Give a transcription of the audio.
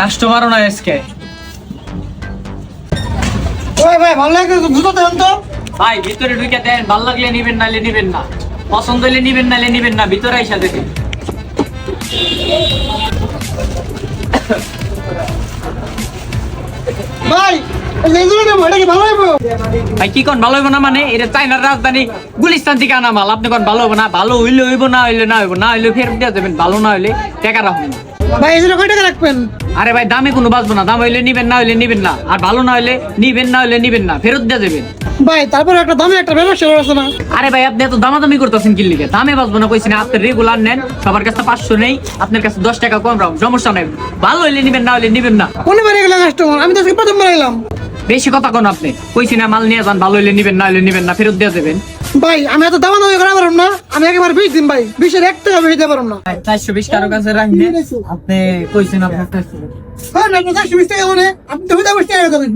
কাস্টমারও নাই আজকে। ওই ভাই ভালো লাগে জুতো দেন তো। ভাই ভিতরে ঢুকে দেন, ভালো লাগলে নিবেন নালে নিবেন না, পছন্দ হলে নিবেন নালে নিবেন না, ভিতরে আইসা দেখেন। ভাই এই জুতো দেবো, এটা কি ভালো হবে? ভাই কি কোন ভালো হইব না মানে? এটা চাইনার রাজধানী গুলিস্তান থেকে আনা মাল, আপনি কোন ভালো হইব না? ভালো হইলে হইব, না হইলে না হইব, না হইলে ফেরত দিয়ে যাবেন, ভালো না হইলে টাকা রাখবেন। ভাই এই জুতো কয় টাকা রাখবেন? আরে ভাই দামে কোনো বাঁচবো না, দাম হইলে নিবেন, না হইলে নিবেন না, আর ভালো না হইলে নিবেন, না হইলে নিবেন না, ফেরত দিয়ে যাবেন। ভাই তারপর একটা দামে একটা ব্যবসা আছে না? আরে ভাই আপনি এত দামাদামি করতেছেন কি লিগে? দামে বাঁচবো না কইছি না? আপনি রেগুলার নেন, সবার কাছে 500 নেই, আপনার কাছে 10 টাকা কম রাখুন, সমস্যা নাই। ভালো হইলে নিবেন, না হইলে নিবেন না। কোনবার এগুলো কাস্টমার, আমি তো আজকে প্রথমবার এলাম। বেশি কথা কোন আপনি? কইছি না মাল নিয়ে যান, ভালো হইলে নিবেন, না হইলে নিবেন না, ফেরত দিয়ে যাবেন। ভাই আমি এত দাম দামি করা পারব না, আমি একেবারে 20 দিন ভাই, 20 এর 1 টাকা বেশি দিতে পারব না। 420 কারো কাছে রাখবেন, আপনি কইছেন আপনার কাছে। হ্যাঁ না 420 টাকা মানে আপনি তো 20 টাকা দেবেন।